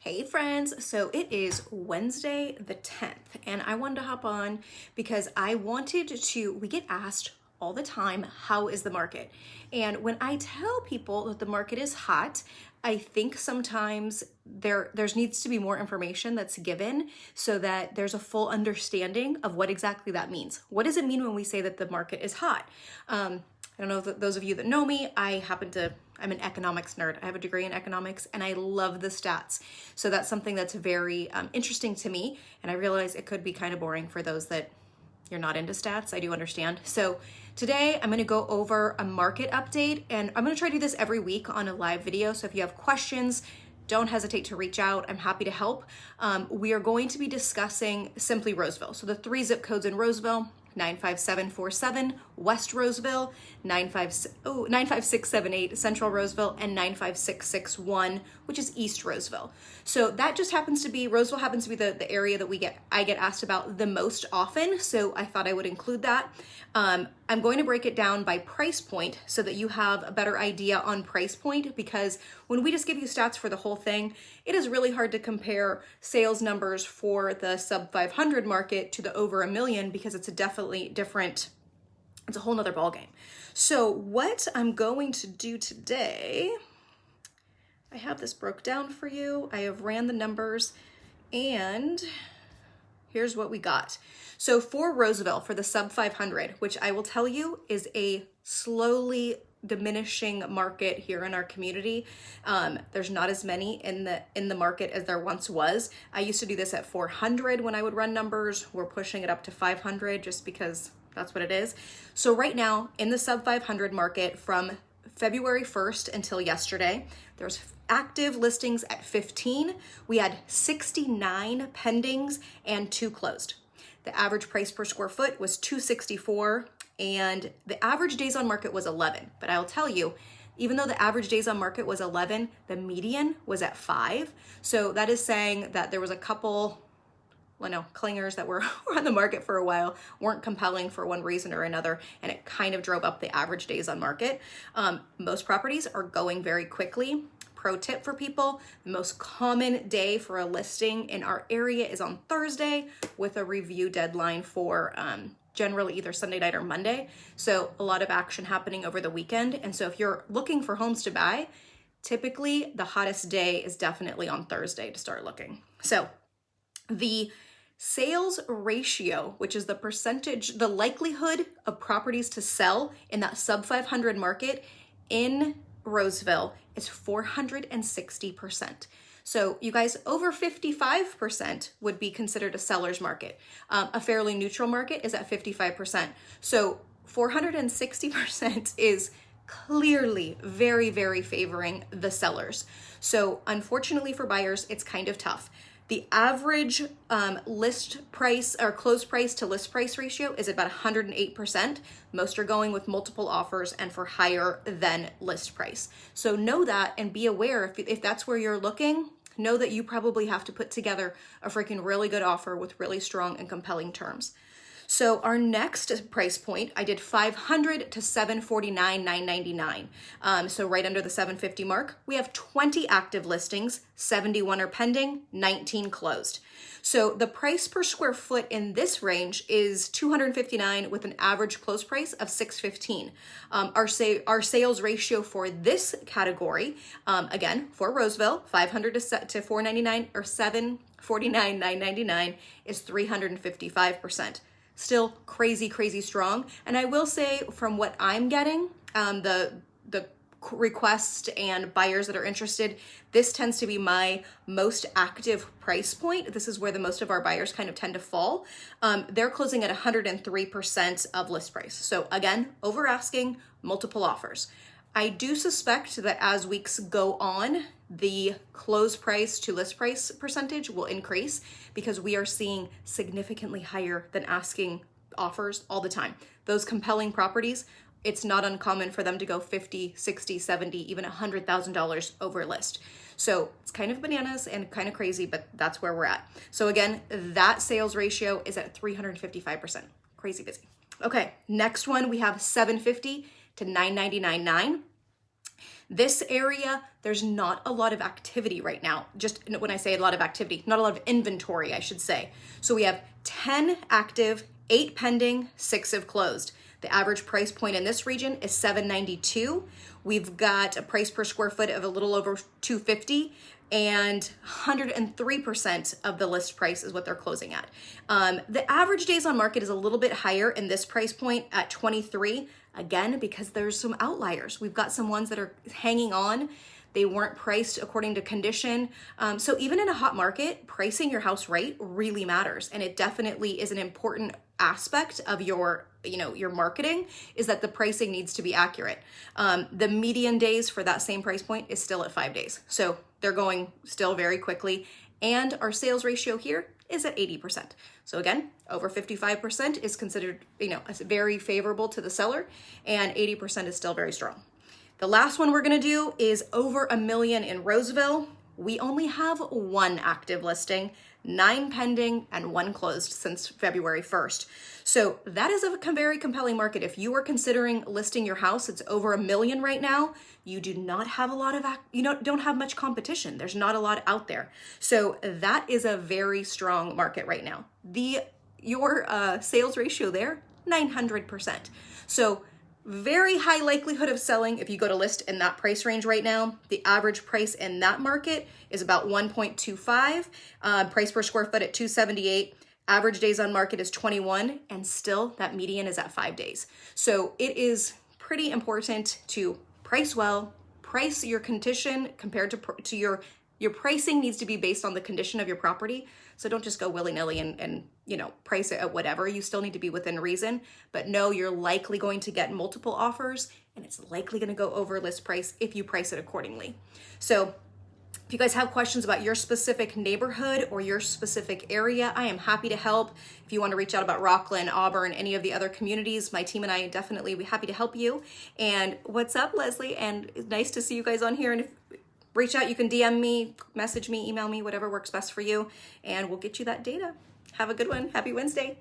Hey friends, so it is Wednesday the 10th and I wanted to hop on because we get asked all the time, how is the market? And when I tell people that the market is hot, I think sometimes there needs to be more information that's given so that there's a full understanding of what exactly that means. What does it mean when we say that the market is hot? I don't know if those of you that know me, I'm an economics nerd. I have a degree in economics and I love the stats. So that's something that's very interesting to me. And I realize it could be kind of boring for those that you're not into stats. I do understand. So today I'm going to go over a market update and I'm going to try to do this every week on a live video. So if you have questions, don't hesitate to reach out. I'm happy to help. We are going to be discussing simply Roseville. So the 3 zip codes in Roseville: 95747 West Roseville, 95678 Central Roseville, and 95661, which is East Roseville. So that just happens to be, Roseville happens to be the area that I get asked about the most often. So I thought I would include that. I'm going to break it down by price point so that you have a better idea on price point, because when we just give you stats for the whole thing, it is really hard to compare sales numbers for the sub 500 market to the over $1 million, because it's a definitely different, it's a whole nother ballgame. So what I'm going to do today, I have this broke down for you. I have ran the numbers and here's what we got. So for Roseville, for the sub 500, which I will tell you is a slowly diminishing market here in our community. There's not as many in the market as there once was. I used to do this at 400 when I would run numbers. We're pushing it up to 500 just because that's what it is. So right now in the sub 500 market, from February 1st until yesterday, there's active listings at 15. We had 69 pendings and 2 closed. The average price per square foot was $264 and the average days on market was 11. But I'll tell you, even though the average days on market was 11, the median was at 5. So that is saying that there was a couple, clingers that were on the market for a while, weren't compelling for one reason or another, and it kind of drove up the average days on market. Most properties are going very quickly. Pro tip for people: the most common day for a listing in our area is on Thursday, with a review deadline for generally either Sunday night or Monday. So a lot of action happening over the weekend. And so if you're looking for homes to buy, typically the hottest day is definitely on Thursday to start looking. So the sales ratio, which is the percentage, the likelihood of properties to sell in that sub 500 market in Roseville, is 460%. So you guys, over 55% would be considered a seller's market. A fairly neutral market is at 55%. So 460% is clearly very, very favoring the sellers. So unfortunately for buyers, it's kind of tough. The average list price or close price to list price ratio is about 108%. Most are going with multiple offers and for higher than list price. So know that and be aware, if that's where you're looking, know that you probably have to put together a freaking really good offer with really strong and compelling terms. So our next price point, I did 500 to 749, 999. So right under the 750 mark, we have 20 active listings, 71 are pending, 19 closed. So the price per square foot in this range is $259 with an average close price of $615. Our sales ratio for this category, again, for Roseville, 500 to 499 or 749, 999 is 355%. Still crazy, crazy strong. And I will say, from what I'm getting, the requests and buyers that are interested, this tends to be my most active price point. This is where the most of our buyers kind of tend to fall. They're closing at 103% of list price. So again, over asking, multiple offers. I do suspect that as weeks go on, the close price to list price percentage will increase, because we are seeing significantly higher than asking offers all the time. Those compelling properties, it's not uncommon for them to go 50, 60, 70, even $100,000 over list. So it's kind of bananas and kind of crazy, but that's where we're at. So again, that sales ratio is at 355%. Crazy busy. Okay, next one, we have 750 to 999.9. This area, there's not a lot of activity right now. Just when I say a lot of activity, not a lot of inventory, I should say. So we have 10 active, 8 pending, 6 have closed. The average price point in this region is $792. We've got a price per square foot of a little over $250, and 103% of the list price is what they're closing at. The average days on market is a little bit higher in this price point at 23, again, because there's some outliers. We've got some ones that are hanging on. They weren't priced according to condition. So even in a hot market, pricing your house right really matters. And it definitely is an important aspect of your marketing, is that the pricing needs to be accurate. The median days for that same price point is still at 5 days. So they're going still very quickly. And our sales ratio here is at 80%. So again, over 55% is considered, very favorable to the seller, and 80% is still very strong. The last one we're gonna do is over $1 million in Roseville. We only have 1 active listing, 9 pending, and 1 closed since February 1st. So that is a very compelling market. If you are considering listing your house, it's over $1 million right now. You do not have a lot of, don't have much competition. There's not a lot out there. So that is a very strong market right now. Your sales ratio there, 900%. So very high likelihood of selling if you go to list in that price range right now. The average price in that market is about 1.25, price per square foot at 278. Average days on market is 21, and still that median is at 5 days. So it is pretty important to price well, price your condition compared to your pricing needs to be based on the condition of your property. So don't just go willy-nilly and price it at whatever. You still need to be within reason, but know you're likely going to get multiple offers, and it's likely going to go over list price if you price it accordingly. So if you guys have questions about your specific neighborhood or your specific area, I am happy to help. If you want to reach out about Rockland, Auburn, any of the other communities, my team and I definitely be happy to help you. And what's up, Leslie? And it's nice to see you guys on here. And if reach out, you can DM me, message me, email me, whatever works best for you, and we'll get you that data. Have a good one. Happy Wednesday.